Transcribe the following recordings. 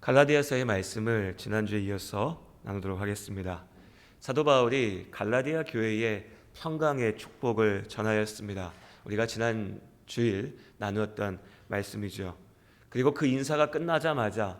갈라디아서의 말씀을 지난주에 이어서 나누도록 하겠습니다. 사도 바울이 갈라디아 교회에 평강의 축복을 전하였습니다. 우리가 지난 주일 나누었던 말씀이죠. 그리고 그 인사가 끝나자마자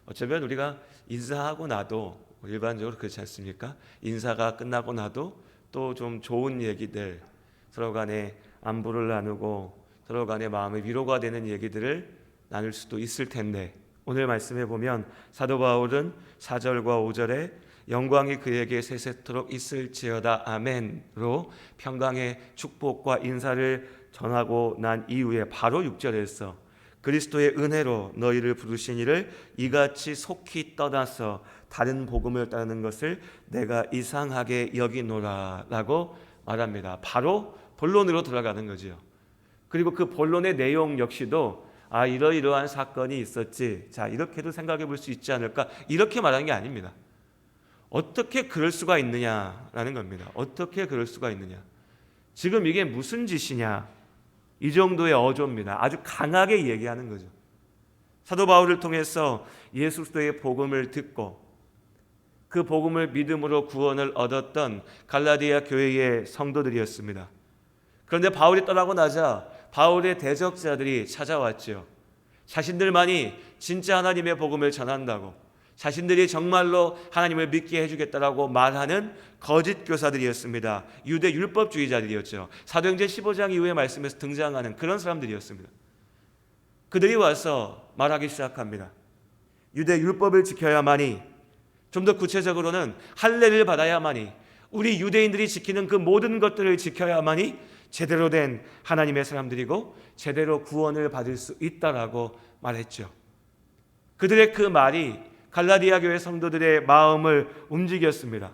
어쩌면 우리가 인사하고 나도 일반적으로 그렇지 않습니까? 인사가 끝나고 나도 또 좀 좋은 얘기들, 서로 간에 안부를 나누고 서로 간에 마음의 위로가 되는 얘기들을 나눌 수도 있을 텐데, 오늘 말씀해 보면 사도 바울은 4절과 5절에 영광이 그에게 세세토록 있을지어다 아멘으로 평강의 축복과 인사를 전하고 난 이후에 바로 6절에서 그리스도의 은혜로 너희를 부르신 이를 이같이 속히 떠나서 다른 복음을 따르는 것을 내가 이상하게 여기노라 라고 말합니다. 바로 본론으로 들어가는 거죠. 그리고 그 본론의 내용 역시도 이러이러한 사건이 있었지, 자 이렇게도 생각해 볼 수 있지 않을까, 이렇게 말하는 게 아닙니다. 어떻게 그럴 수가 있느냐라는 겁니다. 어떻게 그럴 수가 있느냐, 지금 이게 무슨 짓이냐, 이 정도의 어조입니다. 아주 강하게 얘기하는 거죠. 사도 바울을 통해서 예수 그리스도의 복음을 듣고 그 복음을 믿음으로 구원을 얻었던 갈라디아 교회의 성도들이었습니다. 그런데 바울이 떠나고 나자 바울의 대적자들이 찾아왔죠. 자신들만이 진짜 하나님의 복음을 전한다고, 자신들이 정말로 하나님을 믿게 해주겠다라고 말하는 거짓 교사들이었습니다. 유대 율법주의자들이었죠. 사도행전 15장 이후의 말씀에서 등장하는 그런 사람들이었습니다. 그들이 와서 말하기 시작합니다. 유대 율법을 지켜야만이, 좀 더 구체적으로는 할례를 받아야만이, 우리 유대인들이 지키는 그 모든 것들을 지켜야만이 제대로 된 하나님의 사람들이고 제대로 구원을 받을 수 있다라고 말했죠. 그들의 그 말이 갈라디아 교회 성도들의 마음을 움직였습니다.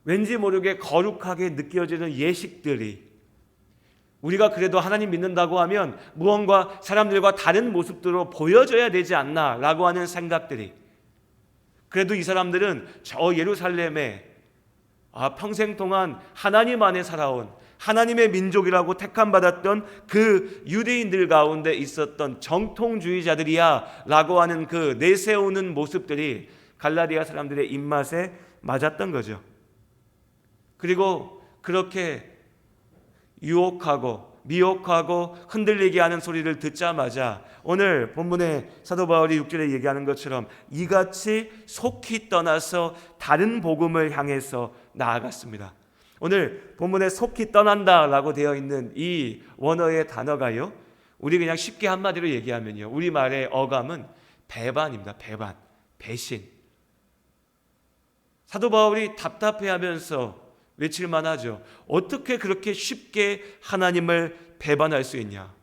왠지 모르게 거룩하게 느껴지는 예식들이, 우리가 그래도 하나님 믿는다고 하면 무언가 사람들과 다른 모습들로 보여줘야 되지 않나 라고 하는 생각들이, 그래도 이 사람들은 저 예루살렘에 평생 동안 하나님 안에 살아온 하나님의 민족이라고 택함받았던 그 유대인들 가운데 있었던 정통주의자들이야 라고 하는 그 내세우는 모습들이 갈라디아 사람들의 입맛에 맞았던 거죠. 그리고 그렇게 유혹하고 미혹하고 흔들리게 하는 소리를 듣자마자 오늘 본문의 사도 바울이 6절에 얘기하는 것처럼 이같이 속히 떠나서 다른 복음을 향해서 나아갔습니다. 오늘 본문에 속히 떠난다라고 되어 있는 이 원어의 단어가요, 우리 그냥 쉽게 한마디로 얘기하면요, 우리말의 어감은 배반입니다. 배반, 배신. 사도 바울이 답답해하면서 외칠만 하죠. 어떻게 그렇게 쉽게 하나님을 배반할 수 있냐?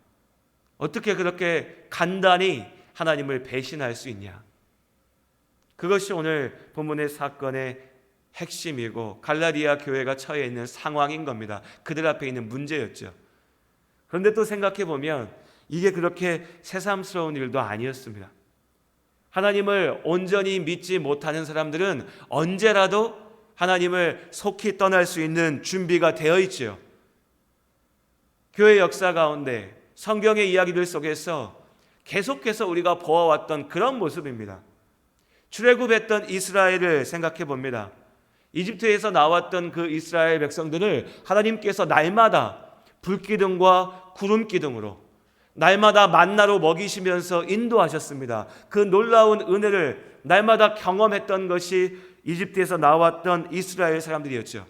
어떻게 그렇게 간단히 하나님을 배신할 수 있냐? 그것이 오늘 본문의 사건의 핵심이고 갈라디아 교회가 처해 있는 상황인 겁니다. 그들 앞에 있는 문제였죠. 그런데 또 생각해 보면 이게 그렇게 새삼스러운 일도 아니었습니다. 하나님을 온전히 믿지 못하는 사람들은 언제라도 하나님을 속히 떠날 수 있는 준비가 되어 있죠. 교회 역사 가운데 성경의 이야기들 속에서 계속해서 우리가 보아왔던 그런 모습입니다. 출애굽했던 이스라엘을 생각해 봅니다. 이집트에서 나왔던 그 이스라엘 백성들을 하나님께서 날마다 불기둥과 구름기둥으로 날마다 만나로 먹이시면서 인도하셨습니다. 그 놀라운 은혜를 날마다 경험했던 것이 이집트에서 나왔던 이스라엘 사람들이었죠.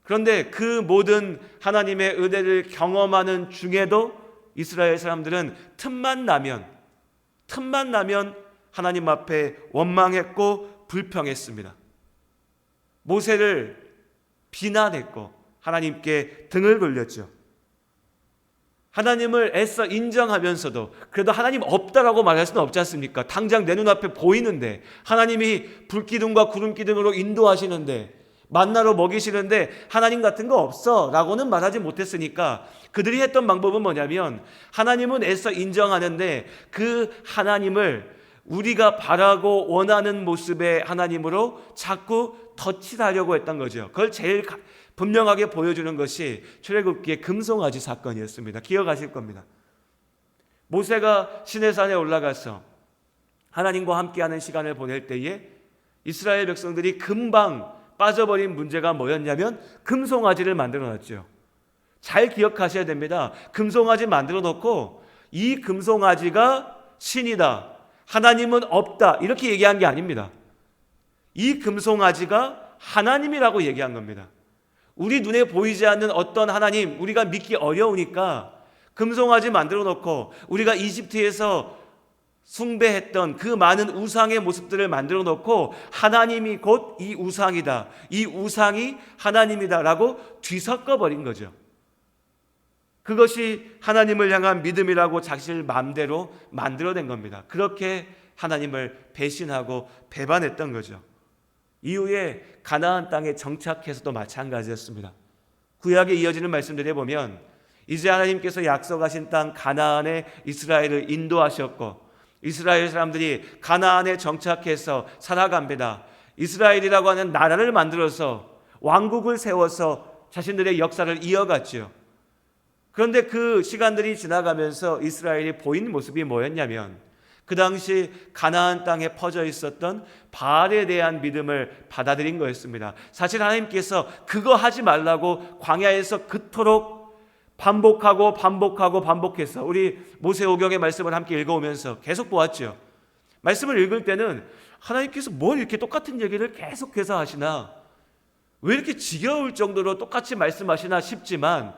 그런데 그 모든 하나님의 은혜를 경험하는 중에도 이스라엘 사람들은 틈만 나면 하나님 앞에 원망했고 불평했습니다. 모세를 비난했고 하나님께 등을 돌렸죠. 하나님을 애써 인정하면서도 그래도 하나님 없다라고 말할 수는 없지 않습니까? 당장 내 눈앞에 보이는데, 하나님이 불기둥과 구름기둥으로 인도하시는데, 만나로 먹이시는데 하나님 같은 거 없어 라고는 말하지 못했으니까 그들이 했던 방법은 뭐냐면, 하나님은 애써 인정하는데 그 하나님을 우리가 바라고 원하는 모습의 하나님으로 자꾸 덧칠하려고 했던 거죠. 그걸 제일 분명하게 보여주는 것이 출애굽기의 금송아지 사건이었습니다. 기억하실 겁니다. 모세가 시내산에 올라가서 하나님과 함께하는 시간을 보낼 때에 이스라엘 백성들이 금방 빠져버린 문제가 뭐였냐면 금송아지를 만들어놨죠. 잘 기억하셔야 됩니다. 금송아지 만들어 놓고 이 금송아지가 신이다, 하나님은 없다, 이렇게 얘기한 게 아닙니다. 이 금송아지가 하나님이라고 얘기한 겁니다. 우리 눈에 보이지 않는 어떤 하나님, 우리가 믿기 어려우니까 금송아지 만들어 놓고 우리가 이집트에서 숭배했던 그 많은 우상의 모습들을 만들어 놓고 하나님이 곧 이 우상이다, 이 우상이 하나님이다 라고 뒤섞어 버린 거죠. 그것이 하나님을 향한 믿음이라고 자신을 마음대로 만들어낸 겁니다. 그렇게 하나님을 배신하고 배반했던 거죠. 이후에 가나안 땅에 정착해서도 마찬가지였습니다. 구약에 이어지는 말씀들에 보면 이제 하나님께서 약속하신 땅 가나안에 이스라엘을 인도하셨고 이스라엘 사람들이 가나안에 정착해서 살아갑니다. 이스라엘이라고 하는 나라를 만들어서 왕국을 세워서 자신들의 역사를 이어갔죠. 그런데 그 시간들이 지나가면서 이스라엘이 보인 모습이 뭐였냐면 그 당시 가나안 땅에 퍼져 있었던 바알에 대한 믿음을 받아들인 거였습니다. 사실 하나님께서 그거 하지 말라고 광야에서 그토록 반복해서 우리 모세오경의 말씀을 함께 읽어오면서 계속 보았죠. 말씀을 읽을 때는 하나님께서 뭘 이렇게 똑같은 얘기를 계속해서 하시나, 왜 이렇게 지겨울 정도로 똑같이 말씀하시나 싶지만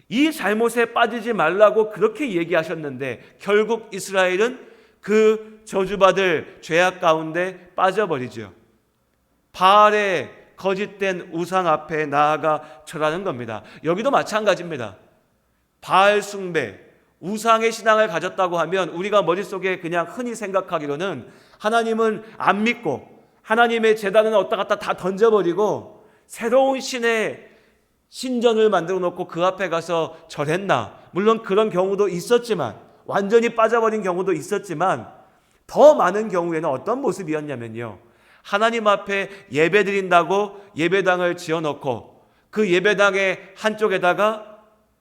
이 잘못에 빠지지 말라고 그렇게 얘기하셨는데 결국 이스라엘은 그 저주받을 죄악 가운데 빠져버리죠. 바알의 거짓된 우상 앞에 나아가 절하는 겁니다. 여기도 마찬가지입니다. 바알 숭배, 우상의 신앙을 가졌다고 하면 우리가 머릿속에 그냥 흔히 생각하기로는 하나님은 안 믿고 하나님의 제단은 어디다 갖다 다 던져버리고 새로운 신의 신전을 만들어 놓고 그 앞에 가서 절했나. 물론 그런 경우도 있었지만, 완전히 빠져버린 경우도 있었지만 더 많은 경우에는 어떤 모습이었냐면요, 하나님 앞에 예배 드린다고 예배당을 지어놓고 그 예배당의 한쪽에다가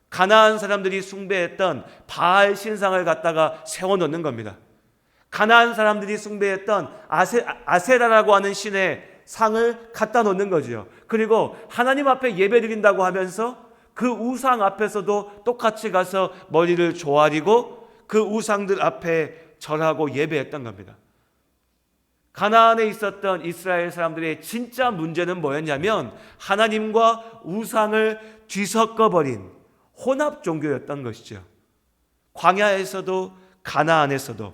가나안 사람들이 숭배했던 바알 신상을 갖다가 세워놓는 겁니다. 가나안 사람들이 숭배했던 아세라라고 하는 신의 상을 갖다 놓는 거죠. 그리고 하나님 앞에 예배 드린다고 하면서 그 우상 앞에서도 똑같이 가서 머리를 조아리고 그 우상들 앞에 절하고 예배했던 겁니다. 가나안에 있었던 이스라엘 사람들의 진짜 문제는 뭐였냐면 하나님과 우상을 뒤섞어버린 혼합 종교였던 것이죠. 광야에서도 가나안에서도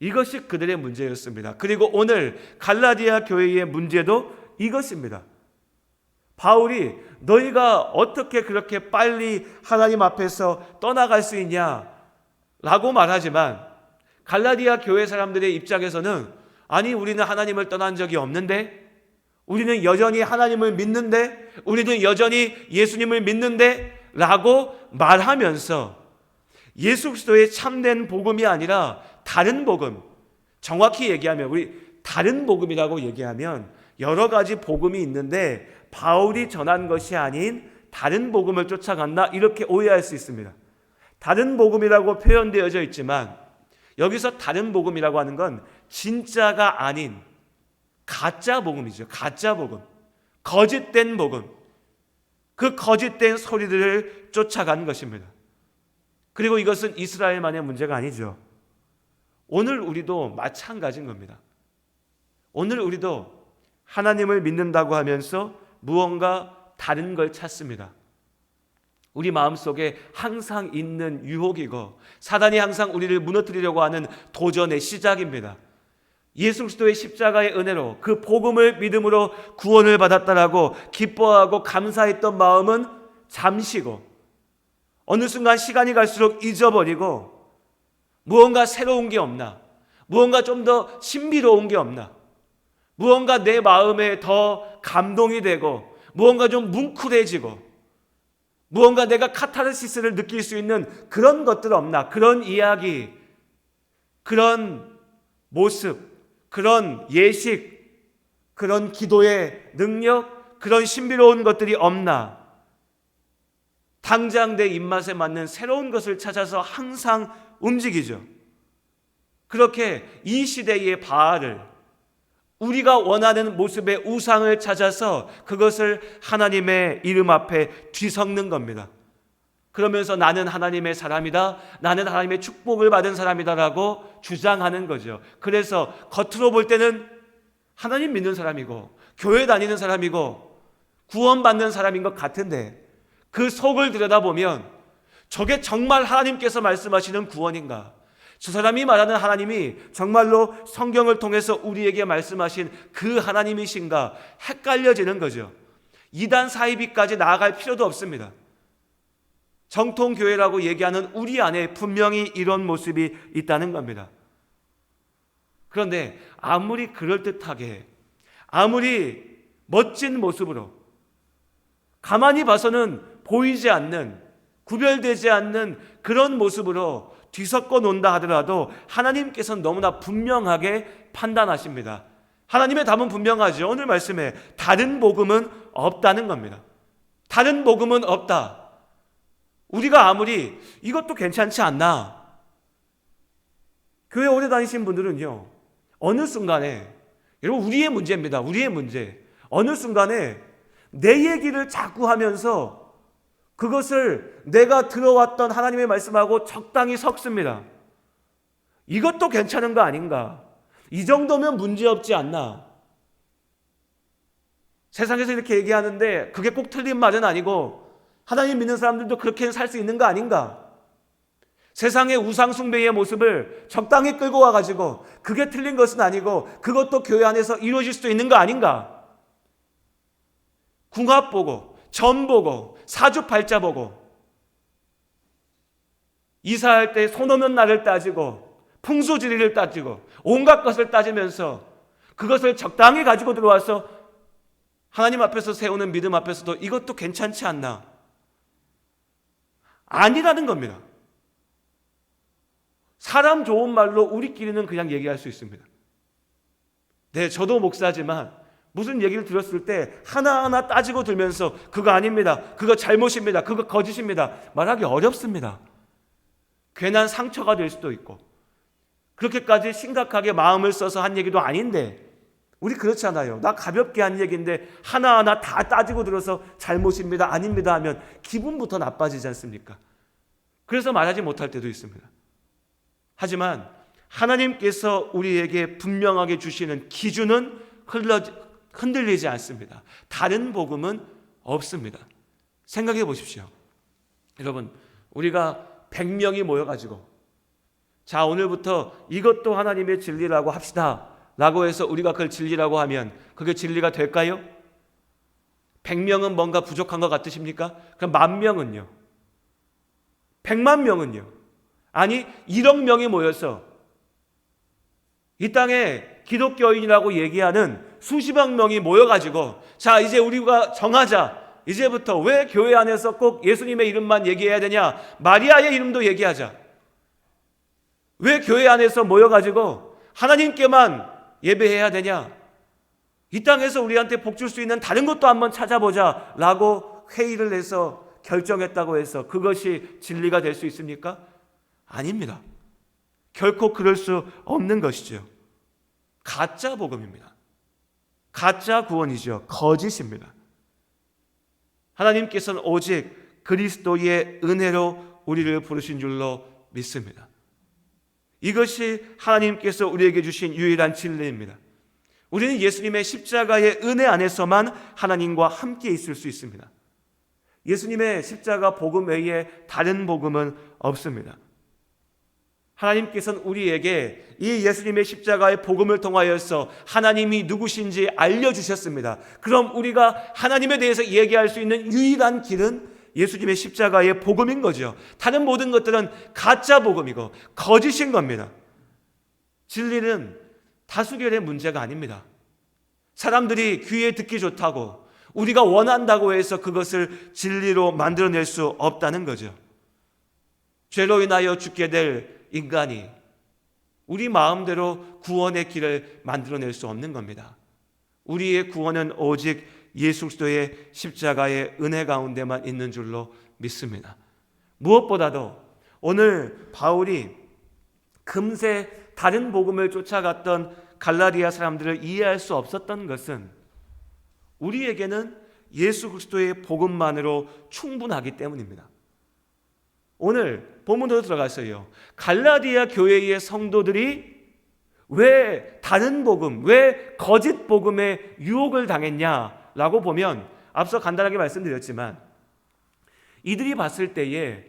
이것이 그들의 문제였습니다. 그리고 오늘 갈라디아 교회의 문제도 이것입니다. 바울이 너희가 어떻게 그렇게 빨리 하나님 앞에서 떠나갈 수 있냐 라고 말하지만 갈라디아 교회 사람들의 입장에서는 아니 우리는 하나님을 떠난 적이 없는데, 우리는 여전히 하나님을 믿는데, 우리는 여전히 예수님을 믿는데 라고 말하면서 예수 그리스도의 참된 복음이 아니라 다른 복음, 정확히 얘기하면 우리 다른 복음이라고 얘기하면 여러 가지 복음이 있는데 바울이 전한 것이 아닌 다른 복음을 쫓아간다, 이렇게 오해할 수 있습니다. 다른 복음이라고 표현되어져 있지만 여기서 다른 복음이라고 하는 건 진짜가 아닌 가짜 복음이죠. 가짜 복음, 거짓된 복음, 그 거짓된 소리들을 쫓아간 것입니다. 그리고 이것은 이스라엘만의 문제가 아니죠. 오늘 우리도 마찬가지인 겁니다. 오늘 우리도 하나님을 믿는다고 하면서 무언가 다른 걸 찾습니다. 우리 마음속에 항상 있는 유혹이고 사단이 항상 우리를 무너뜨리려고 하는 도전의 시작입니다. 예수 그리스도의 십자가의 은혜로 그 복음을 믿음으로 구원을 받았다라고 기뻐하고 감사했던 마음은 잠시고 어느 순간 시간이 갈수록 잊어버리고 무언가 새로운 게 없나? 무언가 좀 더 신비로운 게 없나? 무언가 내 마음에 더 감동이 되고 무언가 좀 뭉클해지고 무언가 내가 카타르시스를 느낄 수 있는 그런 것들 없나? 그런 이야기, 그런 모습, 그런 예식, 그런 기도의 능력, 그런 신비로운 것들이 없나? 당장 내 입맛에 맞는 새로운 것을 찾아서 항상 움직이죠. 그렇게 이 시대의 바알을, 우리가 원하는 모습의 우상을 찾아서 그것을 하나님의 이름 앞에 뒤섞는 겁니다. 그러면서 나는 하나님의 사람이다, 나는 하나님의 축복을 받은 사람이다라고 주장하는 거죠. 그래서 겉으로 볼 때는 하나님 믿는 사람이고 교회 다니는 사람이고 구원받는 사람인 것 같은데 그 속을 들여다보면 저게 정말 하나님께서 말씀하시는 구원인가? 저 사람이 말하는 하나님이 정말로 성경을 통해서 우리에게 말씀하신 그 하나님이신가 헷갈려지는 거죠. 이단 사이비까지 나아갈 필요도 없습니다. 정통교회라고 얘기하는 우리 안에 분명히 이런 모습이 있다는 겁니다. 그런데 아무리 그럴듯하게, 아무리 멋진 모습으로 가만히 봐서는 보이지 않는, 구별되지 않는 그런 모습으로 뒤섞어 놓는다 하더라도 하나님께서는 너무나 분명하게 판단하십니다. 하나님의 답은 분명하죠. 오늘 말씀에 다른 복음은 없다는 겁니다. 다른 복음은 없다. 우리가 아무리 이것도 괜찮지 않나? 교회 오래 다니신 분들은요, 어느 순간에, 여러분 우리의 문제입니다. 우리의 문제. 어느 순간에 내 얘기를 자꾸 하면서 그것을 내가 들어왔던 하나님의 말씀하고 적당히 섞습니다. 이것도 괜찮은 거 아닌가? 이 정도면 문제없지 않나? 세상에서 이렇게 얘기하는데 그게 꼭 틀린 말은 아니고 하나님 믿는 사람들도 그렇게 살 수 있는 거 아닌가? 세상의 우상 숭배의 모습을 적당히 끌고 와가지고 그게 틀린 것은 아니고 그것도 교회 안에서 이루어질 수도 있는 거 아닌가? 궁합 보고, 점 보고, 사주팔자 보고, 이사할 때 손 오는 날을 따지고, 풍수지리를 따지고, 온갖 것을 따지면서 그것을 적당히 가지고 들어와서 하나님 앞에서 세우는 믿음 앞에서도 이것도 괜찮지 않나? 아니라는 겁니다. 사람 좋은 말로 우리끼리는 그냥 얘기할 수 있습니다. 네, 저도 목사지만 무슨 얘기를 들었을 때 하나하나 따지고 들면서 그거 아닙니다, 그거 잘못입니다, 그거 거짓입니다 말하기 어렵습니다. 괜한 상처가 될 수도 있고 그렇게까지 심각하게 마음을 써서 한 얘기도 아닌데 우리 그렇지 않아요. 나 가볍게 한 얘기인데 하나하나 다 따지고 들어서 잘못입니다, 아닙니다 하면 기분부터 나빠지지 않습니까? 그래서 말하지 못할 때도 있습니다. 하지만 하나님께서 우리에게 분명하게 주시는 기준은 흔들리지 않습니다. 다른 복음은 없습니다. 생각해 보십시오. 여러분, 우리가 100명이 모여가지고 자, 오늘부터 이것도 하나님의 진리라고 합시다 라고 해서 우리가 그걸 진리라고 하면 그게 진리가 될까요? 100명은 뭔가 부족한 것 같으십니까? 그럼 10,000명은요? 100만 명은요? 아니 1억 명이 모여서 이 땅에 기독교인이라고 얘기하는 수십억 명이 모여가지고 자, 이제 우리가 정하자. 이제부터 왜 교회 안에서 꼭 예수님의 이름만 얘기해야 되냐? 마리아의 이름도 얘기하자. 왜 교회 안에서 모여가지고 하나님께만 예배해야 되냐? 이 땅에서 우리한테 복 줄 수 있는 다른 것도 한번 찾아보자 라고 회의를 해서 결정했다고 해서 그것이 진리가 될 수 있습니까? 아닙니다. 결코 그럴 수 없는 것이죠. 가짜 복음입니다. 가짜 구원이죠. 거짓입니다. 하나님께서는 오직 그리스도의 은혜로 우리를 부르신 줄로 믿습니다. 이것이 하나님께서 우리에게 주신 유일한 진리입니다. 우리는 예수님의 십자가의 은혜 안에서만 하나님과 함께 있을 수 있습니다. 예수님의 십자가 복음 외에 다른 복음은 없습니다. 하나님께서는 우리에게 이 예수님의 십자가의 복음을 통하여서 하나님이 누구신지 알려주셨습니다. 그럼 우리가 하나님에 대해서 얘기할 수 있는 유일한 길은 예수님의 십자가의 복음인 거죠. 다른 모든 것들은 가짜 복음이고 거짓인 겁니다. 진리는 다수결의 문제가 아닙니다. 사람들이 귀에 듣기 좋다고 우리가 원한다고 해서 그것을 진리로 만들어낼 수 없다는 거죠. 죄로 인하여 죽게 될 인간이 우리 마음대로 구원의 길을 만들어낼 수 없는 겁니다. 우리의 구원은 오직 예수 그리스도의 십자가의 은혜 가운데만 있는 줄로 믿습니다. 무엇보다도 오늘 바울이 금세 다른 복음을 쫓아갔던 갈라디아 사람들을 이해할 수 없었던 것은 우리에게는 예수 그리스도의 복음만으로 충분하기 때문입니다. 오늘 본문으로 들어갔어요. 갈라디아 교회의 성도들이 왜 다른 복음, 왜 거짓 복음에 유혹을 당했냐라고 보면 앞서 간단하게 말씀드렸지만 이들이 봤을 때에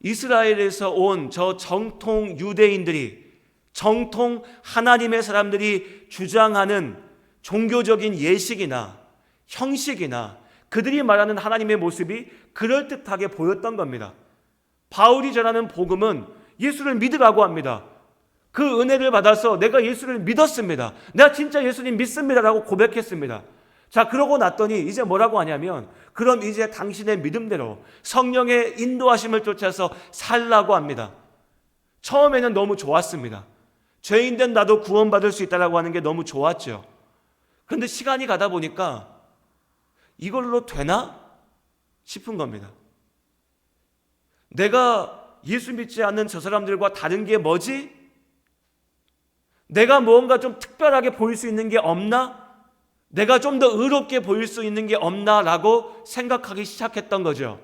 이스라엘에서 온 저 정통 유대인들이, 정통 하나님의 사람들이 주장하는 종교적인 예식이나 형식이나 그들이 말하는 하나님의 모습이 그럴듯하게 보였던 겁니다. 바울이 전하는 복음은 예수를 믿으라고 합니다. 그 은혜를 받아서 내가 예수를 믿었습니다. 내가 진짜 예수님 믿습니다 라고 고백했습니다. 자, 그러고 났더니 이제 뭐라고 하냐면 그럼 이제 당신의 믿음대로 성령의 인도하심을 쫓아서 살라고 합니다. 처음에는 너무 좋았습니다. 죄인된 나도 구원받을 수 있다고 하는 게 너무 좋았죠. 그런데 시간이 가다 보니까 이걸로 되나 싶은 겁니다. 내가 예수 믿지 않는 저 사람들과 다른 게 뭐지? 내가 무언가 좀 특별하게 보일 수 있는 게 없나? 내가 좀 더 의롭게 보일 수 있는 게 없나? 라고 생각하기 시작했던 거죠.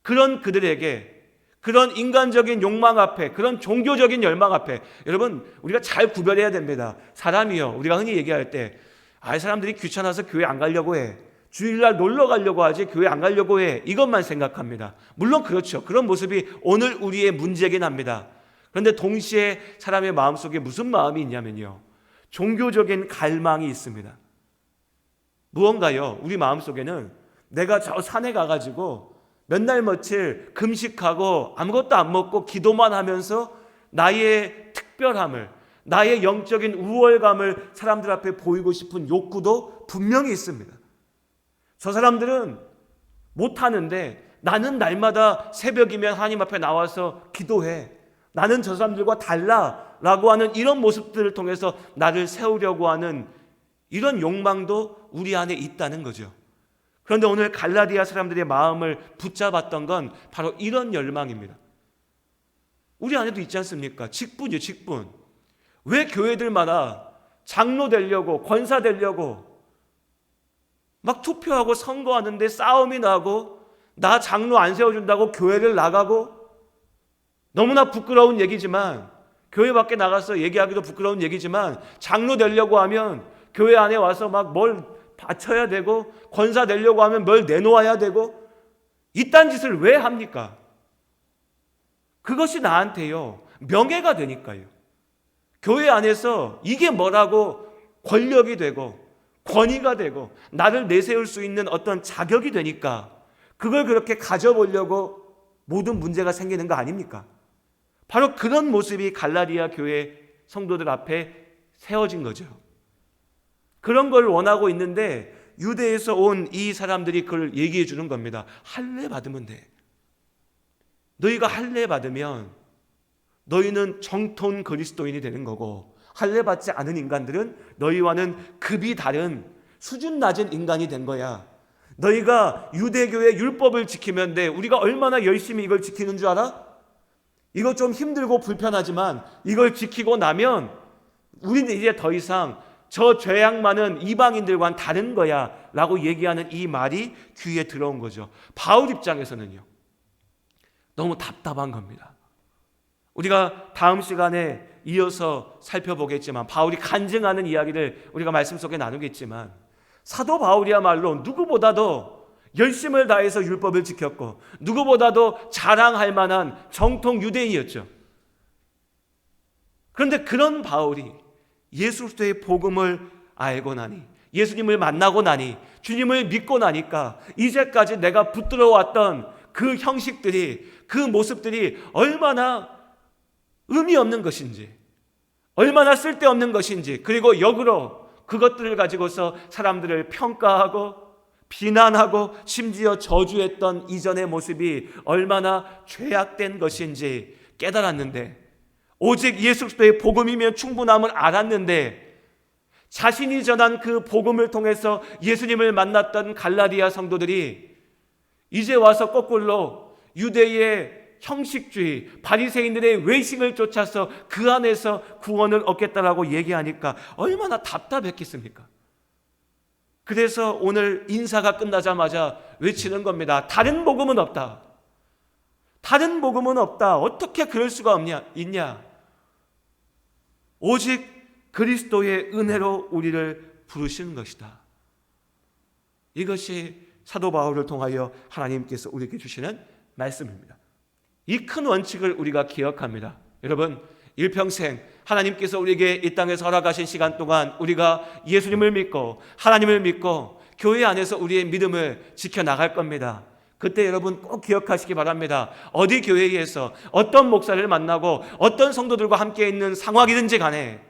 그런 그들에게, 그런 인간적인 욕망 앞에, 그런 종교적인 열망 앞에, 여러분 우리가 잘 구별해야 됩니다. 사람이요, 우리가 흔히 얘기할 때 사람들이 귀찮아서 교회 안 가려고 해, 주일날 놀러 가려고 하지 교회 안 가려고 해, 이것만 생각합니다. 물론 그렇죠. 그런 모습이 오늘 우리의 문제긴 합니다. 그런데 동시에 사람의 마음속에 무슨 마음이 있냐면요, 종교적인 갈망이 있습니다. 무언가요, 우리 마음속에는 내가 저 산에 가가지고 몇 날 며칠 금식하고 아무것도 안 먹고 기도만 하면서 나의 특별함을, 나의 영적인 우월감을 사람들 앞에 보이고 싶은 욕구도 분명히 있습니다. 저 사람들은 못하는데 나는 날마다 새벽이면 하나님 앞에 나와서 기도해. 나는 저 사람들과 달라라고 하는 이런 모습들을 통해서 나를 세우려고 하는 이런 욕망도 우리 안에 있다는 거죠. 그런데 오늘 갈라디아 사람들의 마음을 붙잡았던 건 바로 이런 열망입니다. 우리 안에도 있지 않습니까? 직분이요, 직분. 왜 교회들마다 장로 되려고, 권사 되려고 막 투표하고 선거하는데 싸움이 나고, 나 장로 안 세워준다고 교회를 나가고, 너무나 부끄러운 얘기지만, 교회 밖에 나가서 얘기하기도 부끄러운 얘기지만 장로 되려고 하면 교회 안에 와서 막 뭘 바쳐야 되고, 권사 되려고 하면 뭘 내놓아야 되고, 이딴 짓을 왜 합니까? 그것이 나한테요 명예가 되니까요. 교회 안에서 이게 뭐라고 권력이 되고 권위가 되고 나를 내세울 수 있는 어떤 자격이 되니까 그걸 그렇게 가져보려고 모든 문제가 생기는 거 아닙니까? 바로 그런 모습이 갈라디아 교회 성도들 앞에 세워진 거죠. 그런 걸 원하고 있는데 유대에서 온 이 사람들이 그걸 얘기해 주는 겁니다. 할례 받으면 돼. 너희가 할례 받으면 너희는 정통 그리스도인이 되는 거고, 할례 받지 않은 인간들은 너희와는 급이 다른 수준 낮은 인간이 된 거야. 너희가 유대교의 율법을 지키면 돼. 우리가 얼마나 열심히 이걸 지키는 줄 알아? 이거 좀 힘들고 불편하지만 이걸 지키고 나면 우리는 이제 더 이상 저 죄악 많은 이방인들과는 다른 거야 라고 얘기하는 이 말이 귀에 들어온 거죠. 바울 입장에서는요 너무 답답한 겁니다. 우리가 다음 시간에 이어서 살펴보겠지만, 바울이 간증하는 이야기를 우리가 말씀 속에 나누겠지만, 사도 바울이야말로 누구보다도 열심을 다해서 율법을 지켰고 누구보다도 자랑할 만한 정통 유대인이었죠. 그런데 그런 바울이 예수 그리스도의 복음을 알고 나니, 예수님을 만나고 나니, 주님을 믿고 나니까 이제까지 내가 붙들어왔던 그 형식들이, 그 모습들이 얼마나 의미 없는 것인지, 얼마나 쓸데없는 것인지, 그리고 역으로 그것들을 가지고서 사람들을 평가하고 비난하고 심지어 저주했던 이전의 모습이 얼마나 죄악된 것인지 깨달았는데, 오직 예수 그리스도의 복음이면 충분함을 알았는데, 자신이 전한 그 복음을 통해서 예수님을 만났던 갈라디아 성도들이 이제 와서 거꾸로 유대의 형식주의, 바리새인들의 외식을 쫓아서 그 안에서 구원을 얻겠다라고 얘기하니까 얼마나 답답했겠습니까? 그래서 오늘 인사가 끝나자마자 외치는 겁니다. 다른 복음은 없다. 다른 복음은 없다. 어떻게 그럴 수가 있냐? 오직 그리스도의 은혜로 우리를 부르시는 것이다. 이것이 사도 바울을 통하여 하나님께서 우리에게 주시는 말씀입니다. 이 큰 원칙을 우리가 기억합니다. 여러분, 일평생 하나님께서 우리에게 이 땅에서 허락하신 시간 동안 우리가 예수님을 믿고 하나님을 믿고 교회 안에서 우리의 믿음을 지켜나갈 겁니다. 그때 여러분 꼭 기억하시기 바랍니다. 어디 교회에서 어떤 목사를 만나고 어떤 성도들과 함께 있는 상황이든지 간에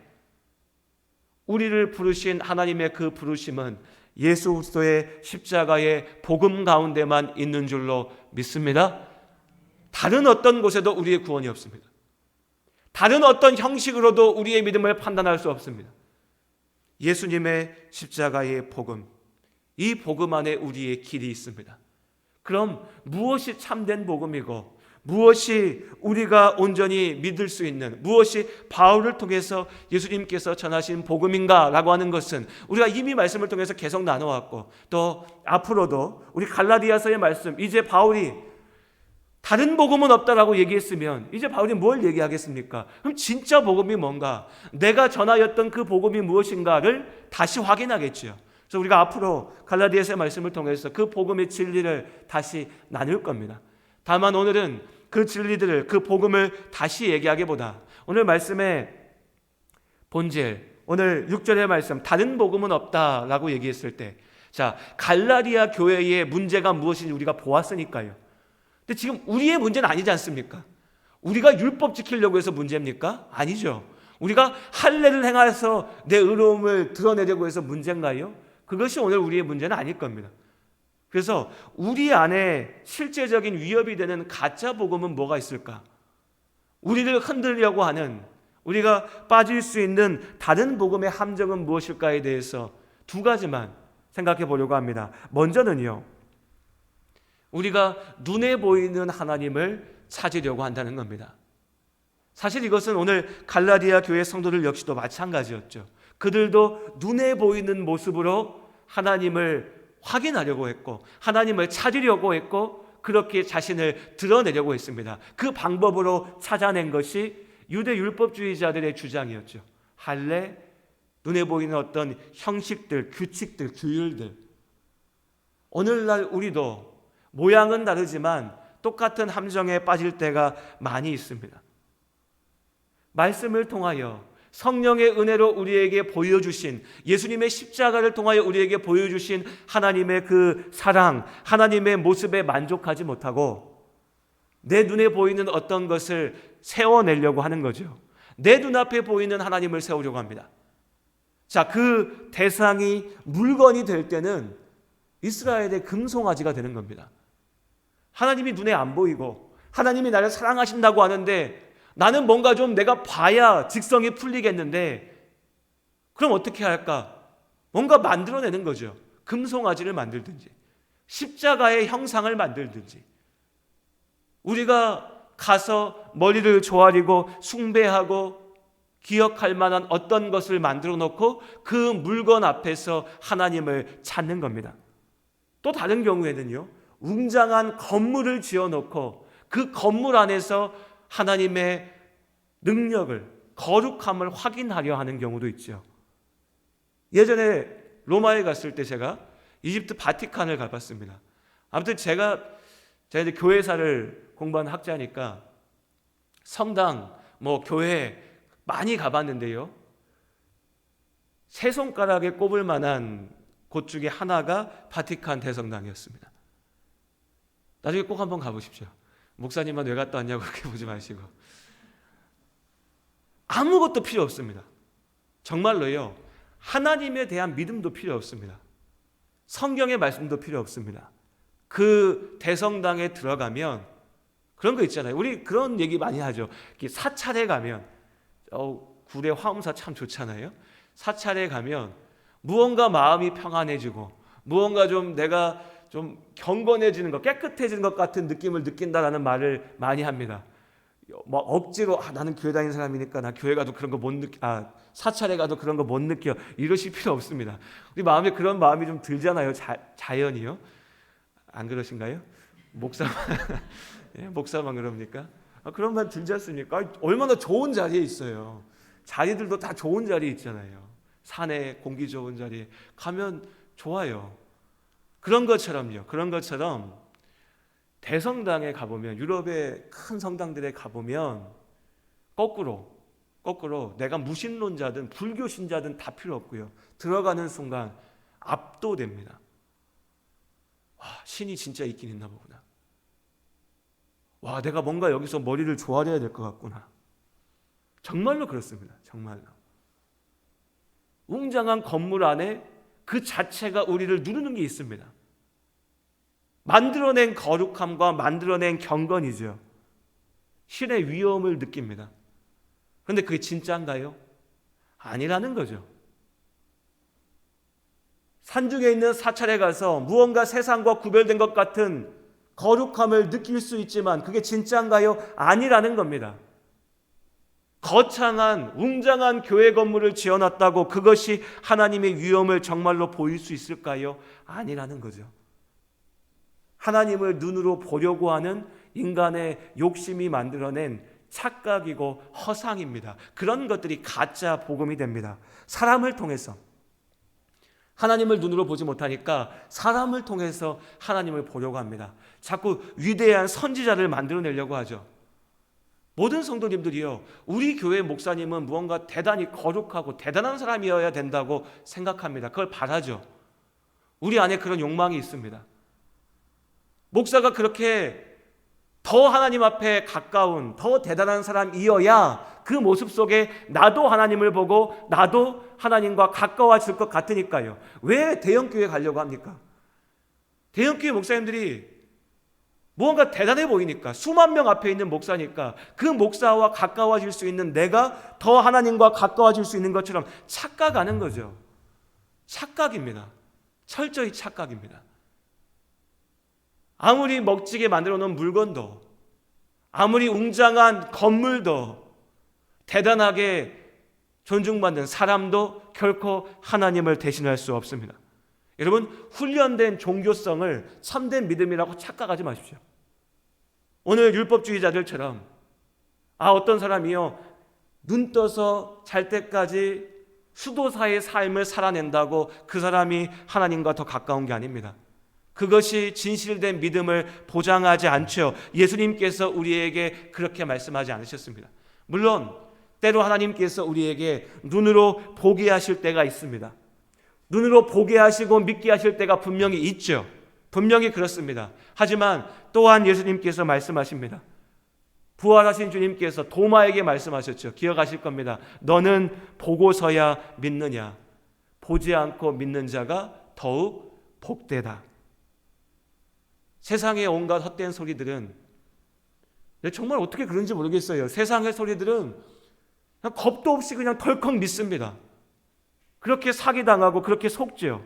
우리를 부르신 하나님의 그 부르심은 예수 그리스도의 십자가의 복음 가운데만 있는 줄로 믿습니다. 다른 어떤 곳에도 우리의 구원이 없습니다. 다른 어떤 형식으로도 우리의 믿음을 판단할 수 없습니다. 예수님의 십자가의 복음, 이 복음 안에 우리의 길이 있습니다. 그럼 무엇이 참된 복음이고 무엇이 우리가 온전히 믿을 수 있는, 무엇이 바울을 통해서 예수님께서 전하신 복음인가 라고 하는 것은 우리가 이미 말씀을 통해서 계속 나눠왔고 또 앞으로도 우리 갈라디아서의 말씀, 이제 바울이 다른 복음은 없다라고 얘기했으면 이제 바울이 뭘 얘기하겠습니까? 그럼 진짜 복음이 뭔가, 내가 전하였던 그 복음이 무엇인가를 다시 확인하겠죠. 그래서 우리가 앞으로 갈라디아서의 말씀을 통해서 그 복음의 진리를 다시 나눌 겁니다. 다만 오늘은 그 진리들을, 그 복음을 다시 얘기하기보다 오늘 말씀의 본질, 오늘 6절의 말씀, 다른 복음은 없다라고 얘기했을 때, 자, 갈라디아 교회의 문제가 무엇인지 우리가 보았으니까요. 근데 지금 우리의 문제는 아니지 않습니까? 우리가 율법 지키려고 해서 문제입니까? 아니죠. 우리가 할례를 행해서 내 의로움을 드러내려고 해서 문제인가요? 그것이 오늘 우리의 문제는 아닐 겁니다. 그래서 우리 안에 실제적인 위협이 되는 가짜 복음은 뭐가 있을까? 우리를 흔들려고 하는, 우리가 빠질 수 있는 다른 복음의 함정은 무엇일까에 대해서 두 가지만 생각해 보려고 합니다. 먼저는요, 우리가 눈에 보이는 하나님을 찾으려고 한다는 겁니다. 사실 이것은 오늘 갈라디아 교회 성도들 역시도 마찬가지였죠. 그들도 눈에 보이는 모습으로 하나님을 확인하려고 했고 하나님을 찾으려고 했고 그렇게 자신을 드러내려고 했습니다. 그 방법으로 찾아낸 것이 유대 율법주의자들의 주장이었죠. 할례, 눈에 보이는 어떤 형식들, 규칙들, 규율들. 오늘날 우리도 모양은 다르지만 똑같은 함정에 빠질 때가 많이 있습니다. 말씀을 통하여 성령의 은혜로 우리에게 보여주신, 예수님의 십자가를 통하여 우리에게 보여주신 하나님의 그 사랑, 하나님의 모습에 만족하지 못하고 내 눈에 보이는 어떤 것을 세워내려고 하는 거죠. 내 눈앞에 보이는 하나님을 세우려고 합니다. 자, 그 대상이 물건이 될 때는 이스라엘의 금송아지가 되는 겁니다. 하나님이 눈에 안 보이고 하나님이 나를 사랑하신다고 하는데 나는 뭔가 좀 내가 봐야 직성이 풀리겠는데 그럼 어떻게 할까? 뭔가 만들어내는 거죠. 금송아지를 만들든지 십자가의 형상을 만들든지 우리가 가서 머리를 조아리고 숭배하고 기억할 만한 어떤 것을 만들어 놓고 그 물건 앞에서 하나님을 찾는 겁니다. 또 다른 경우에는요, 웅장한 건물을 지어놓고 그 건물 안에서 하나님의 능력을, 거룩함을 확인하려 하는 경우도 있죠. 예전에 로마에 갔을 때 제가 이집트 바티칸을 가봤습니다. 아무튼 제가 이제 교회사를 공부한 학자니까 성당, 교회 많이 가봤는데요, 세 손가락에 꼽을 만한 곳 중에 하나가 바티칸 대성당이었습니다. 나중에 꼭 한번 가보십시오. 목사님만 왜 갔다 왔냐고 그렇게 보지 마시고. 아무것도 필요 없습니다. 정말로요. 하나님에 대한 믿음도 필요 없습니다. 성경의 말씀도 필요 없습니다. 그 대성당에 들어가면 그런 거 있잖아요. 우리 그런 얘기 많이 하죠. 사찰에 가면 구례 화엄사 참 좋잖아요. 사찰에 가면 무언가 마음이 평안해지고 무언가 좀 내가 좀 경건해지는 것, 깨끗해지는 것 같은 느낌을 느낀다라는 말을 많이 합니다. 뭐 억지로 나는 교회 다니는 사람이니까 나 교회 가도 그런 거 못 느껴, 사찰에 가도 그런 거 못 느껴, 이러실 필요 없습니다. 우리 마음에 그런 마음이 좀 들잖아요. 자연이요. 안 그러신가요? 목사만 예, 목사만 그럽니까? 그런 말 들지 않습니까? 얼마나 좋은 자리에 있어요. 자리들도 다 좋은 자리에 있잖아요. 산에 공기 좋은 자리에 가면 좋아요. 그런 것처럼요. 그런 것처럼 대성당에 가보면, 유럽의 큰 성당들에 가보면 거꾸로 내가 무신론자든 불교 신자든 다 필요 없고요. 들어가는 순간 압도됩니다. 와, 신이 진짜 있긴 있나 보구나. 와, 내가 뭔가 여기서 머리를 조아려야 될 것 같구나. 정말로 그렇습니다. 정말로. 웅장한 건물 안에 그 자체가 우리를 누르는 게 있습니다. 만들어낸 거룩함과 만들어낸 경건이죠. 신의 위엄을 느낍니다. 그런데 그게 진짜인가요? 아니라는 거죠. 산중에 있는 사찰에 가서 무언가 세상과 구별된 것 같은 거룩함을 느낄 수 있지만 그게 진짜인가요? 아니라는 겁니다. 거창한 웅장한 교회 건물을 지어놨다고 그것이 하나님의 위엄을 정말로 보일 수 있을까요? 아니라는 거죠. 하나님을 눈으로 보려고 하는 인간의 욕심이 만들어낸 착각이고 허상입니다. 그런 것들이 가짜 복음이 됩니다. 사람을 통해서, 하나님을 눈으로 보지 못하니까 사람을 통해서 하나님을 보려고 합니다. 자꾸 위대한 선지자를 만들어내려고 하죠. 모든 성도님들이요, 우리 교회 목사님은 무언가 대단히 거룩하고 대단한 사람이어야 된다고 생각합니다. 그걸 바라죠. 우리 안에 그런 욕망이 있습니다. 목사가 그렇게 더 하나님 앞에 가까운, 더 대단한 사람이어야 그 모습 속에 나도 하나님을 보고 나도 하나님과 가까워질 것 같으니까요. 왜 대형교회 가려고 합니까? 대형교회 목사님들이 무언가 대단해 보이니까, 수만 명 앞에 있는 목사니까 그 목사와 가까워질 수 있는 내가 더 하나님과 가까워질 수 있는 것처럼 착각하는 거죠. 착각입니다. 철저히 착각입니다. 아무리 멋지게 만들어 놓은 물건도, 아무리 웅장한 건물도, 대단하게 존중받는 사람도 결코 하나님을 대신할 수 없습니다. 여러분, 훈련된 종교성을 참된 믿음이라고 착각하지 마십시오. 오늘 율법주의자들처럼 어떤 사람이요, 눈 떠서 잘 때까지 수도사의 삶을 살아낸다고 그 사람이 하나님과 더 가까운 게 아닙니다. 그것이 진실된 믿음을 보장하지 않죠. 예수님께서 우리에게 그렇게 말씀하지 않으셨습니다. 물론 때로 하나님께서 우리에게 눈으로 보게 하실 때가 있습니다. 눈으로 보게 하시고 믿게 하실 때가 분명히 있죠. 분명히 그렇습니다. 하지만 또한 예수님께서 말씀하십니다. 부활하신 주님께서 도마에게 말씀하셨죠. 기억하실 겁니다. 너는 보고서야 믿느냐? 보지 않고 믿는 자가 더욱 복되다. 세상의 온갖 헛된 소리들은, 정말 어떻게 그런지 모르겠어요. 세상의 소리들은 그냥 겁도 없이 그냥 덜컥 믿습니다. 그렇게 사기당하고 그렇게 속죠.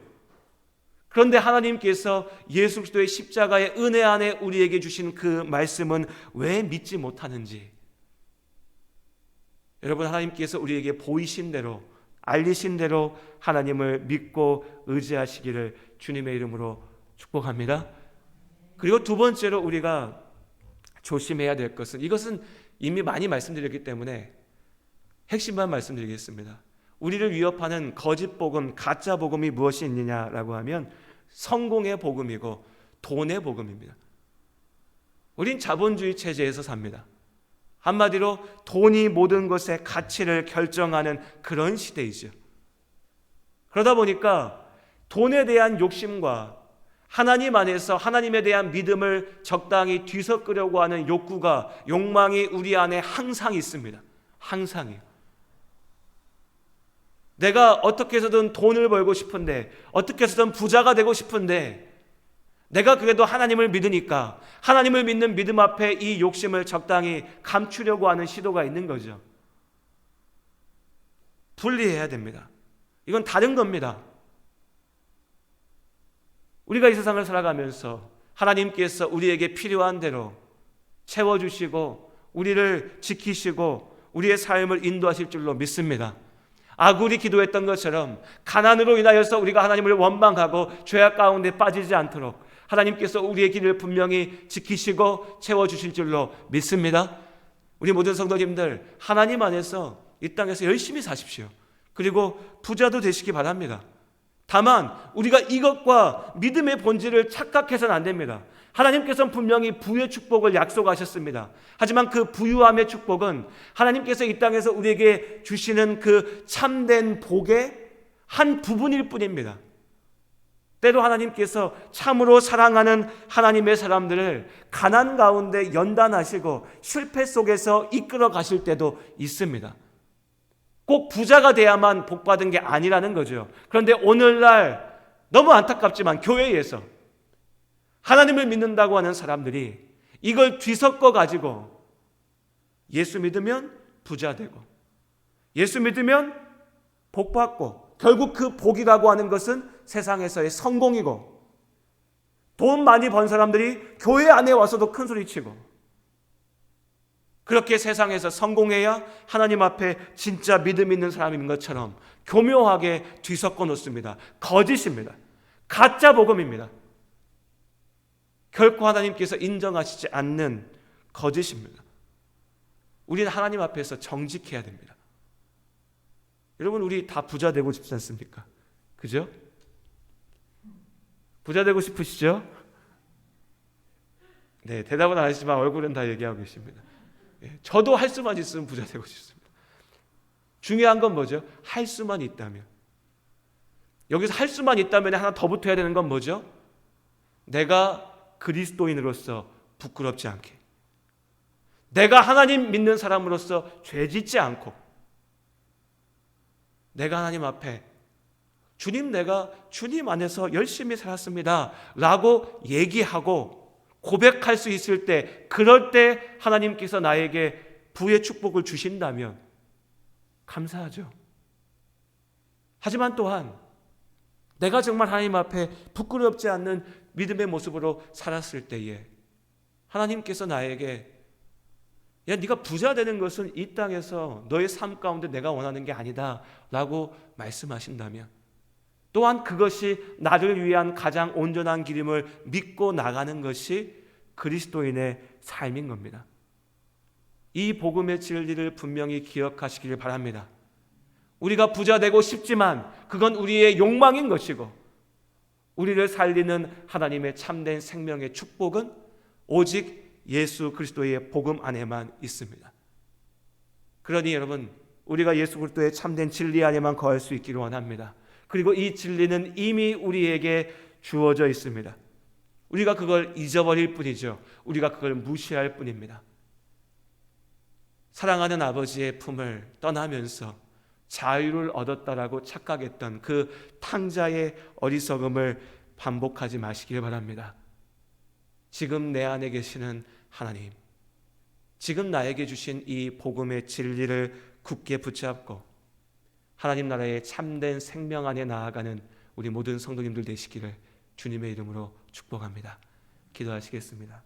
그런데 하나님께서 예수 그리스도의 십자가의 은혜 안에 우리에게 주신 그 말씀은 왜 믿지 못하는지, 여러분, 하나님께서 우리에게 보이신 대로, 알리신 대로 하나님을 믿고 의지하시기를 주님의 이름으로 축복합니다. 그리고 두 번째로 우리가 조심해야 될 것은, 이것은 이미 많이 말씀드렸기 때문에 핵심만 말씀드리겠습니다. 우리를 위협하는 거짓 복음, 가짜 복음이 무엇이 있느냐라고 하면 성공의 복음이고 돈의 복음입니다. 우린 자본주의 체제에서 삽니다. 한마디로 돈이 모든 것의 가치를 결정하는 그런 시대이죠. 그러다 보니까 돈에 대한 욕심과 하나님 안에서 하나님에 대한 믿음을 적당히 뒤섞으려고 하는 욕구가, 욕망이 우리 안에 항상 있습니다. 항상이요. 내가 어떻게 해서든 돈을 벌고 싶은데, 어떻게 해서든 부자가 되고 싶은데, 내가 그래도 하나님을 믿으니까 하나님을 믿는 믿음 앞에 이 욕심을 적당히 감추려고 하는 시도가 있는 거죠. 분리해야 됩니다. 이건 다른 겁니다. 우리가 이 세상을 살아가면서 하나님께서 우리에게 필요한 대로 채워주시고 우리를 지키시고 우리의 삶을 인도하실 줄로 믿습니다. 아굴이 기도했던 것처럼 가난으로 인하여서 우리가 하나님을 원망하고 죄악 가운데 빠지지 않도록 하나님께서 우리의 길을 분명히 지키시고 채워주실 줄로 믿습니다. 우리 모든 성도님들, 하나님 안에서 이 땅에서 열심히 사십시오. 그리고 부자도 되시기 바랍니다. 다만 우리가 이것과 믿음의 본질을 착각해서는 안 됩니다. 하나님께서는 분명히 부의 축복을 약속하셨습니다. 하지만 그 부유함의 축복은 하나님께서 이 땅에서 우리에게 주시는 그 참된 복의 한 부분일 뿐입니다. 때로 하나님께서 참으로 사랑하는 하나님의 사람들을 가난 가운데 연단하시고 실패 속에서 이끌어 가실 때도 있습니다. 꼭 부자가 돼야만 복받은 게 아니라는 거죠. 그런데 오늘날 너무 안타깝지만 교회에서 하나님을 믿는다고 하는 사람들이 이걸 뒤섞어 가지고 예수 믿으면 부자 되고 예수 믿으면 복받고 결국 그 복이라고 하는 것은 세상에서의 성공이고 돈 많이 번 사람들이 교회 안에 와서도 큰 소리치고 그렇게 세상에서 성공해야 하나님 앞에 진짜 믿음 있는 사람인 것처럼 교묘하게 뒤섞어 놓습니다. 거짓입니다. 가짜 복음입니다. 결코 하나님께서 인정하시지 않는 거짓입니다. 우리는 하나님 앞에서 정직해야 됩니다. 여러분, 우리 다 부자 되고 싶지 않습니까? 그죠? 부자 되고 싶으시죠? 네, 대답은 안 하시지만 얼굴은 다 얘기하고 계십니다. 저도 할 수만 있으면 부자 되고 싶습니다. 중요한 건 뭐죠? 할 수만 있다면. 여기서 할 수만 있다면 하나 더 붙어야 되는 건 뭐죠? 내가 그리스도인으로서 부끄럽지 않게, 내가 하나님 믿는 사람으로서 죄짓지 않고, 내가 하나님 앞에 주님, 내가 주님 안에서 열심히 살았습니다 라고 얘기하고 고백할 수 있을 때, 그럴 때 하나님께서 나에게 부의 축복을 주신다면 감사하죠. 하지만 또한 내가 정말 하나님 앞에 부끄럽지 않는 믿음의 모습으로 살았을 때에 하나님께서 나에게 야, 네가 부자 되는 것은 이 땅에서 너의 삶 가운데 내가 원하는 게 아니다 라고 말씀하신다면, 또한 그것이 나를 위한 가장 온전한 길임을 믿고 나가는 것이 그리스도인의 삶인 겁니다. 이 복음의 진리를 분명히 기억하시길 바랍니다. 우리가 부자 되고 싶지만 그건 우리의 욕망인 것이고, 우리를 살리는 하나님의 참된 생명의 축복은 오직 예수 그리스도의 복음 안에만 있습니다. 그러니 여러분, 우리가 예수 그리스도의 참된 진리 안에만 거할 수 있기를 원합니다. 그리고 이 진리는 이미 우리에게 주어져 있습니다. 우리가 그걸 잊어버릴 뿐이죠. 우리가 그걸 무시할 뿐입니다. 사랑하는 아버지의 품을 떠나면서 자유를 얻었다라고 착각했던 그 탕자의 어리석음을 반복하지 마시길 바랍니다. 지금 내 안에 계시는 하나님, 지금 나에게 주신 이 복음의 진리를 굳게 붙잡고 하나님 나라의 참된 생명 안에 나아가는 우리 모든 성도님들 되시기를 주님의 이름으로 축복합니다. 기도하시겠습니다.